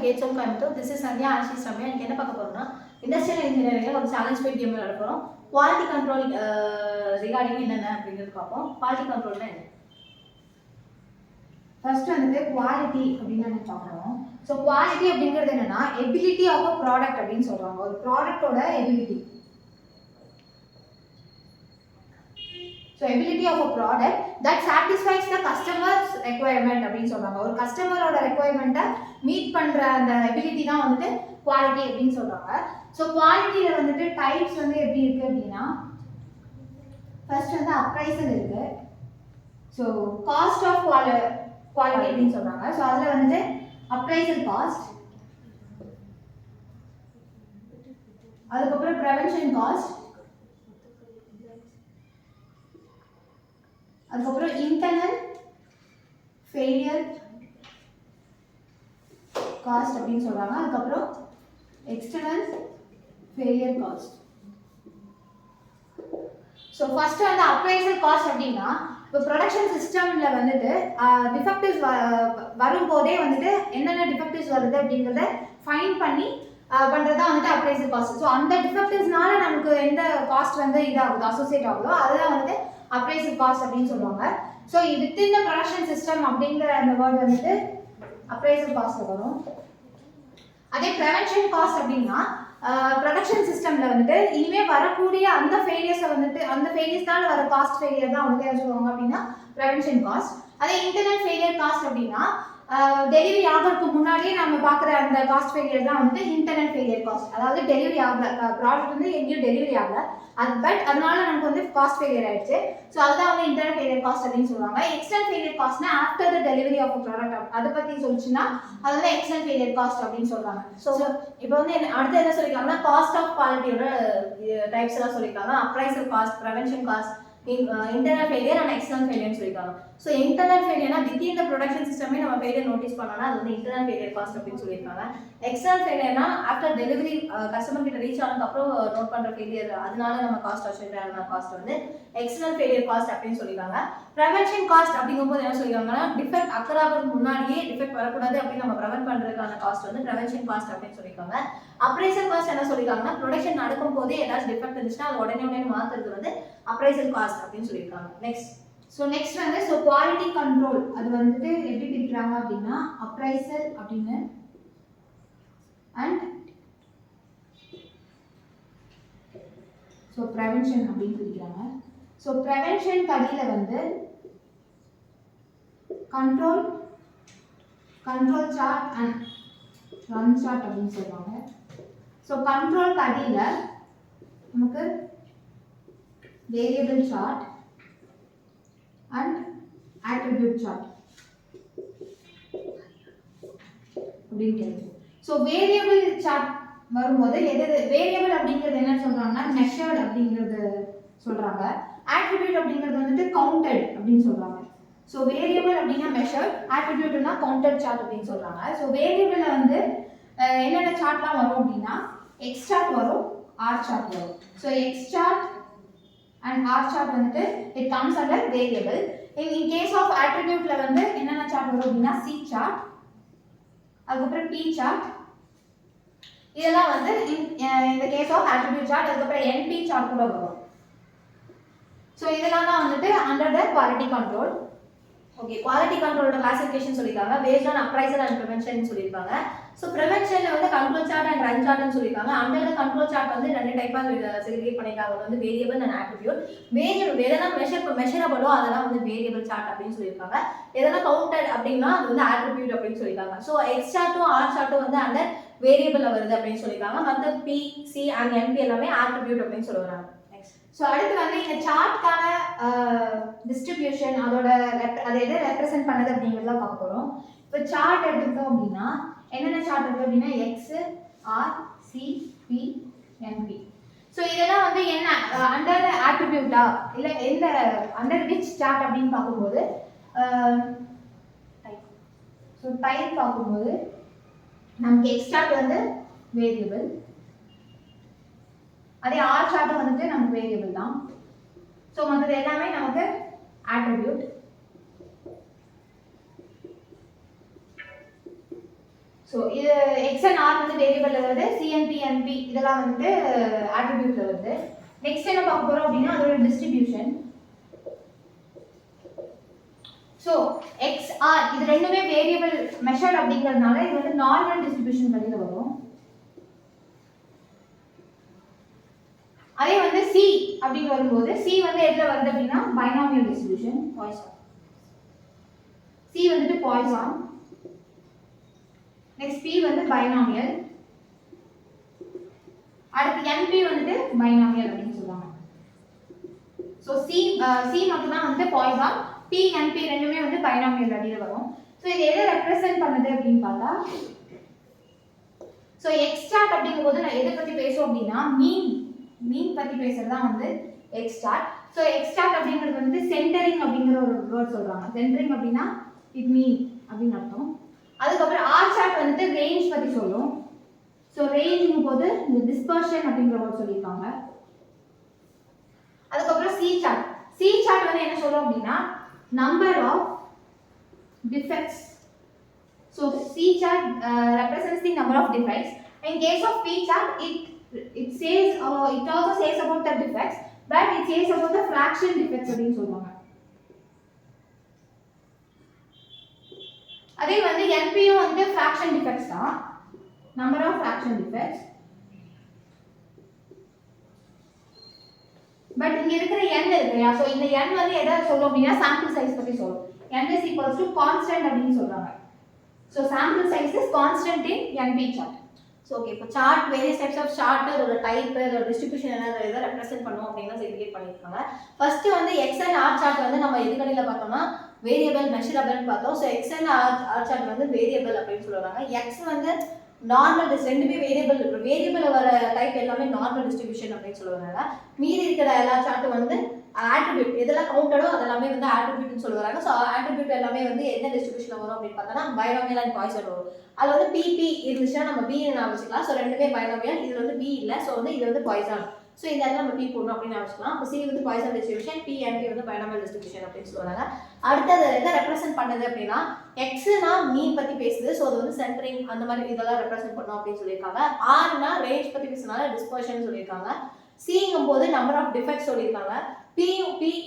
Gates Coimbatore. This is Sandhya and she's Ramya. இன்னைக்கு என்ன பார்க்க போறோம்னா இண்டஸ்ட்ரியல் இன்ஜினியரிங்ல ஒரு சேலஞ்ச் பேட் கேம் விளையாட போறோம். குவாலிட்டி கண்ட்ரோல் ரிகார்டிங் என்னென்ன அப்படிங்கிறது பார்ப்போம். குவாலிட்டி கண்ட்ரோல்னா என்ன? ஃபர்ஸ்ட் வந்து குவாலிட்டி அப்படின்னு நம்ம பார்க்குறோம். ஸோ குவாலிட்டி அப்படிங்கிறது என்னன்னா எபிலிட்டி ஆஃப் அ ப்ராடக்ட் அப்படின்னு சொல்றாங்க. ஒரு ப்ராடக்டோட ability. So ability of a product that satisfies the customers requirement அப்படின்னு சொல்றாங்க. ஒரு கஸ்டமரோட ரெக்குவயர்மெண்ட்டை மீட் பண்ற அந்த எபிலிட்டி தான் வந்துட்டு குவாலிட்டி அப்படின்னு சொல்றாங்க. ஸோ குவாலிட்டியில வந்துட்டு டைப்ஸ் வந்து எப்படி இருக்கு அப்படின்னா ஃபர்ஸ்ட் வந்து அப்ரைசல் இருக்கு. ஸோ காஸ்ட் ஆஃப் குவாலிட்டி அப்படின்னு சொல்றாங்க. ஸோ அதில் வந்துட்டு அப்ரைசல் காஸ்ட், அதுக்கப்புறம் ப்ரிவென்ஷன் காஸ்ட், அதுக்கப்புறம் இன்டர்னல் ஃபெயிலியர் காஸ்ட் அப்படின்னு சொல்றாங்க. அதுக்கப்புறம் external failure cost. So first வந்து அப்ரைசல் காஸ்ட் அப்படின்னா இப்போ ப்ரொடக்ஷன் சிஸ்டம்ல வந்துட்டு டிஃபெக்டிவ்ஸ் வரும்போதே வந்துட்டு என்னென்ன டிஃபெக்டிவ்ஸ் வருது அப்படிங்கிறத ஃபைன் பண்ணி பண்ணுறது தான் வந்துட்டு அப்ரைசல் காஸ்ட். ஸோ அந்த டிஃபெக்டிவ்ஸ்னால நமக்கு எந்த காஸ்ட் வந்து இதாகுது அசோசியேட் ஆகுதோ அதுதான் வந்துட்டு அப்ரைசல் காஸ்ட் அப்படின்னு சொல்லுவாங்க. So within the production system அப்படிங்கிற அந்த வேர்ட் வந்துட்டு அப்ரைசல் காஸ்ட் வரும். அதே ப்ரிவென்ஷன் காஸ்ட் அப்படின்னா ப்ரொடக்ஷன் சிஸ்டம்ல வந்துட்டு இனிமே வரக்கூடிய அந்த ஃபெயிலியர்ஸை வந்துட்டு அந்த ஃபெயிலியர்ஸ்னால வர காஸ்ட் ஃபெயிலியர் தான் வந்து என்ன சொல்லுவாங்க அப்படின்னா ப்ரிவென்ஷன் காஸ்ட். அதே இன்டர்னல் ஃபெயிலியர் காஸ்ட் அப்படின்னா டெலிவரி ஆகிறதுக்கு முன்னாடியே நம்ம பார்க்குற அந்த காஸ்ட் ஃபெயிலியர் தான் வந்து இன்டர்னல் ஃபெயிலியர் காஸ்ட். அதாவது டெலிவரி ஆகல, ப்ராடக்ட் வந்து எங்கேயும் டெலிவரி ஆகல, பட் அதனால நமக்கு வந்து காஸ்ட் ஃபெயிலியர் ஆயிடுச்சு. ஸோ அதுதான் வந்து இன்டர்னல் ஃபெயிலியர் காஸ்ட் அப்படின்னு சொல்லுவாங்க. எக்ஸ்டர்னல் ஃபெயிலியர் காஸ்ட்னா after the delivery of product அதை பற்றி சொல்லிச்சுன்னா அது வந்து எக்ஸ்டர்னல் ஃபெயிலியர் காஸ்ட் அப்படின்னு சொல்றாங்க. ஸோ இப்போ வந்து அடுத்து என்ன சொல்லியிருக்காங்கன்னா காஸ்ட் ஆஃப் குவாலிட்டியோட டைப்ஸ் எல்லாம் சொல்லியிருக்காங்க. Appraisal cost, prevention cost, internal failure and external ஃபெயிலியர்னு சொல்லியிருக்காங்க. ஸோ இன்டர்னல் ஃபெயிலியர்னா வித்தின் த ப்ரொடக்ஷன் சிஸ்டமே நம்ம ஃபெயிலியர் நோட்டீஸ் பண்ணோம்னா அது வந்து இன்டர்னல் ஃபெயிலியர் காஸ்ட் அப்படின்னு சொல்லியிருக்காங்க. எக்ஸ்டர்னல் ஃபெயிலியர்னா ஆஃப்டர் டெலிவரி கஸ்டமர் கிட்ட ரீச் ஆனதுக்கப்புறம் நோட் பண்ணுற ஃபெயிலியர், அதனால நம்ம காஸ்ட் அசோசியேட் ஆன காஸ்ட் வந்து எக்ஸ்டர்னல் ஃபெயிலியர் காஸ்ட் அப்படின்னு சொல்லியிருக்காங்க. ப்ரிவென்ஷன் காஸ்ட் அப்படிங்கும்போது என்ன சொல்லியிருக்காங்கன்னா டிஃபெக்ட் அக்கர் ஆகிறதுக்கு முன்னாடியே டிஃபெக்ட் வரக்கூடாது அப்படின்னு நம்ம ப்ரிவென்ட் பண்ணுறதுக்கான காஸ்ட் வந்து ப்ரிவென்ஷன் காஸ்ட் அப்படின்னு சொல்லியிருக்காங்க. அப்ரைசல் காஸ்ட் என்ன சொல்லியிருக்காங்கன்னா ப்ரொடக்ஷன் நடக்கும் போதே ஏதாச்சும் டிஃபெக்ட் இருந்துச்சுன்னா அது உடனே மாற்றுறது வந்து அப்ரைசல் காஸ்ட் அப்படின்னு சொல்லியிருக்காங்க. நெக்ஸ்ட் வந்து குவாலிட்டி கண்ட்ரோல் அது வந்துட்டு எப்படி பிரிக்கிறாங்க அப்படின்னா அப்ரைசல் அப்படின்னு அண்ட் ப்ரிவென்ஷன் அப்படின்னு பிரிக்கிறாங்க. ப்ரிவென்ஷன் கடியில வந்து control chart and run chart அப்படின்னு சொல்லுவாங்க. கண்ட்ரோல் கடியில நமக்கு variable chart and attribute chart அப்படின்னு கிடைக்கும். வேரியபிள் சார்ட் வரும்போது வேரியபிள் அப்படிங்கிறது என்ன சொல்றாங்கன்னா மெஷர்ட் அப்படிங்கிறது சொல்றாங்க. attribute அப்படிங்கிறது வந்துட்டு கவுண்டட் அப்படின்னு சொல்றாங்க. வேரியபிள் அப்படின்னா மெஷர்ட், attributeனா கவுண்டட் சார்ட் அப்படின்னு சொல்றாங்க. வேரியபிள்ல வந்து என்னென்ன சார்ட்லாம் வரும் அப்படின்னா எக்ஸ் சார்ட் வரும், ஆர் சார்ட் வரும். X chart and R chart வந்துட்டு it comes under variable. in case of attributeல வந்து என்னென்ன சார்ட் வரும் அப்படின்னா C chart, அதுக்கப்புறம் P chart, இதெல்லாம் வந்து இந்த கேஸ் ஆஃப் attribute chart, அதுக்கப்புறம் NP chart கூட வரும். இதெல்லாம் தான் வந்துட்டு under the quality control. Okay, quality கண்ட்ரோலோட கிளாசிஃபிகேஷன் சொல்லிருக்காங்க. Based on appraisal and prevention சொல்லிருக்காங்க. ப்ரிவென்ஷன்ல வந்து கண்ட்ரோல் சார்ட் அண்ட் ரன் சார்ட்னு சொல்லிருக்காங்க. அண்டர் த கண்ட்ரோல் சார்ட் வந்து ரெண்டு டைப்பா செக்ரிகேட் பண்ணிருக்காங்க. வந்து வேரியபிள் அண்ட் அட்ரிபியூட். வேரியபிள் எதெல்லாம் மெஷரபிளோ அதெல்லாம் வந்து வேரியபிள் சார்ட் அப்படின்னு சொல்லிருக்காங்க. எதெல்லாம் கவுண்டட் அப்படின்னா அது வந்து அட்ரிபியூட் அப்படின்னு சொல்லிருக்காங்க. எக்ஸ் சார்ட்டும் ஆர் சார்ட்டும் வந்து அண்டர் வேரியபிள்ல வருது அப்படின்னு சொல்லிருக்காங்க. மற்ற பி, சி அண்ட் என்பி எல்லாமே அட்ரிபியூட் அப்படின்னு சொல்லுவாங்க. அடுத்து வந்து இந்த சார்ட்கான டிஸ்ட்ரிபியூஷன் அதோட அதை எதை ரெப்ரசென்ட் பண்ணது அப்படிங்கிறதெல்லாம் பார்க்க போகிறோம். இப்போ சார்ட் எடுத்துக்கிட்டோம் அப்படின்னா என்னென்ன சார்ட் இருக்குது அப்படின்னா X, R, C, P, NP. இதெல்லாம் வந்து என்ன அண்டர் ஆட்ரிபியூட்டா இல்லை எந்த அண்டர் விச் சார்ட் அப்படின்னு பார்க்கும்போது டைப் பார்க்கும்போது நமக்கு எக்ஸ் சார்ட் வந்து வேரியபிள், அதே ஆர் சார்ட் வந்துட்டு நமக்கு வேரியபிள் தான். மற்றது எல்லாமே நமக்கு attribute. ஸோ இது எக்ஸ் அண்ட் ஆர் வந்து வேரியபிளில் வருது, சிஎன்பி என்பி இதெல்லாம் வந்து ஆட்ரிபியூட்டில் வருது. நெக்ஸ்ட் என்ன பார்க்க போகிறோம் அப்படின்னா அதோட டிஸ்ட்ரிபியூஷன். ஸோ எக்ஸ் ஆர் இது ரெண்டுமே வேரியபிள் மெஷர் அப்படிங்கிறதுனால இது வந்து நார்மல் டிஸ்ட்ரிபியூஷன் வழியில் வரும். அதே வந்து சி அப்படின்னு வரும்போது சி வந்து எதில் வருது அப்படின்னா பைனாமியல் டிஸ்ட்ரிபியூஷன், பாய்சான். சி வந்துட்டு பாய்சான். நெக்ஸ்ட் பி வந்து பைனாமியல். அடுத்து என்பி வந்துட்டு பைனாமியல் அப்படின்னு சொல்லுவாங்க. ஸோ சி மட்டும் தான் வந்து பாய்சான், பி என்பி ரெண்டுமே வந்து பைனாமியல் வழியில் வரும். ஸோ இது எதை ரெப்ரசென்ட் பண்ணுது அப்படின்னு பார்த்தா, ஸோ எக்ஸ்ட்ராக்ட் அப்படிங்கும்போது நான் எதை பற்றி பேசுவோம் அப்படின்னா மீன் பற்றி பேசுறது தான் வந்து எக்ஸ்ட்ராக்ட். ஸோ எக்ஸ்ட்ராக்ட் அப்படிங்கிறது வந்து சென்டரிங் அப்படிங்கிற ஒரு வேர்ட் சொல்கிறாங்க. சென்டரிங் அப்படின்னா இட் மீன் அப்படின்னு அர்த்தம். அதுக்கப்புறம் ஆர் சார்ட் வந்துட்டு ரேஞ்ச் பற்றி சொல்லும். ஸோ ரேஞ்சுங்கும் போது இந்த டிஸ்பர்ஷன் அப்படிங்கிற வேர்ட் சொல்லியிருக்காங்க. அதுக்கப்புறம் சி சார்ட் வந்து என்ன சொல்றோம் அப்படின்னா number of defects. So C chart represents the number of defects. In case of P chart, it says it also says about the defects, but it says about the fraction defects அப்படின்னு சொல்லுவாங்க. அதே வந்து NPயும் வந்து fraction defects தான், number of fraction defects. But இங்க இருக்கிற n இருக்குயா, so இந்த n வந்து எதை சொல்லும் அப்படின்னா சாம்பிள் சைஸ் பத்தி சொல்லும். n is equals to constant அப்படின்னு சொல்றாங்க. So sample size is constant in NP chart. So okay, இப்போ chart various types of chart, அதோட டைப், அதோட டிஸ்ட்ரிபியூஷன் என்ன இதை ரெப்ரசென்ட் பண்ணுவோம் அப்படின்னு செக்ரிகேட் பண்ணியிருக்காங்க. ஃபர்ஸ்ட் வந்து எக்ஸ் அண்ட் ஆர் சார்ட் வந்து நம்ம எதுக்கடையில் பார்த்தோம்னா வேரியபிள் மெஷரபிள்னு பார்த்தோம். So X and R chart வந்து வேரியபிள் அப்படின்னு சொல்லுவாங்க. எக்ஸ் வந்து நார்மல் ரெண்டுமே வேரியபிள் வர டைப் எல்லாமே நார்மல் டிஸ்ட்ரிபியூஷன் அப்படின்னு சொல்லுவாங்க. மீதி இருக்கிற எல்லா சார்ட்டும் வந்து ஆட்ரிபியூட் எதெல்லாம் கவுண்டடோ அதெல்லாமே வந்து ஆட்ரிபியூட்னு சொல்லுவாங்க. ஸோ ஆட்ரிபியூட் எல்லாமே வந்து என்ன டிஸ்ட்ரிபியூஷன் வரும் அப்படின்னு பார்த்தோம்னா பைனாமியல் அண்ட் பாய்சான் வரும். அதில் வந்து பிபி இருந்துச்சுன்னா நம்ம பி வச்சுக்கலாம். ஸோ ரெண்டுமே பைனாமியல், இது வந்து பி இல்லை, ஸோ வந்து இது வந்து பாய்சான். ஸோ இந்த இடத்துல நம்ம பி போடணும் அப்படின்னு வச்சுக்கலாம். இப்போ சி வந்து Poisson distribution, P and P வந்து பைனாமியல் டிஸ்ட்ரிபியூஷன் அப்படின்னு சொல்லுவாங்க. அடுத்தது எதை ரெப்ரசென்ட் பண்ணுது அப்படின்னா எக்ஸ்னா மீன் பற்றி பேசுது, ஸோ அது வந்து சென்டரிங் அந்த மாதிரி இதெல்லாம் ரெப்ரசென்ட் பண்ணும் அப்படின்னு சொல்லியிருக்காங்க. ஆர்னா ரேஞ்ச் பற்றி பேசுனால டிஸ்பர்ஷன் சொல்லியிருக்காங்க. சிங்கும் போது நம்பர் ஆஃப் டிஃபெக்ட்ஸ் சொல்லியிருக்காங்க.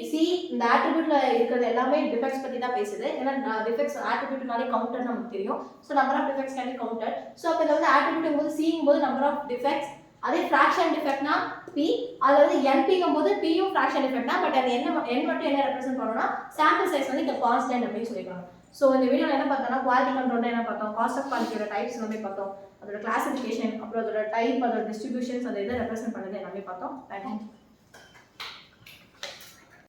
சி இந்த ஆட்ரிபியூட்ல இருக்கிறது எல்லாமே டிஃபெக்ட்ஸ் பற்றி தான் பேசுது. ஏன்னா டிஃபெக்ட்ஸ் ஆட்ரிபியூட்னாலே கவுண்டர் நமக்கு தெரியும். So number of defects can be counter. So அப்போ இதில் வந்து ஆட்ரிபியூட் போது சிங்கும் போது நம்பர் ஆஃப் டிஃபெக்ட்ஸ், அதே ஃப்ராக்ஷன் டிஃபெக்ட்னா பி, அதில் வந்து என்பிங்கும் போது பியும் ஃப்ராக்ஷன் டிஃபெக்ட்னா, பட் அது என்ன மட்டும் என்ன ரெப்ரசென்ட் பண்ணணும்னா சாம்பிள் சைஸ் வந்து இங்கே கான்ஸ்டன்ட் அப்படின்னு சொல்லியிருக்காங்க. ஸோ இந்த வீடியோவில் என்ன பார்த்தோம்னா குவாலிட்டி கண்ட்ரோல் என்ன பார்த்தோம், காஸ்ட் ஆஃப் குவாலிட்டியோட டைப்ஸ் எல்லாமே பார்த்தோம், அதோட கிளாசிஃபிகேஷன், அப்புறம் அதோட டைப், அதோட டிஸ்ட்ரிபியூஷன்ஸ், அந்த இதை ரெப்ரசென்ட் பண்ணது எல்லாமே பார்த்தோம். தேங்க்யூ.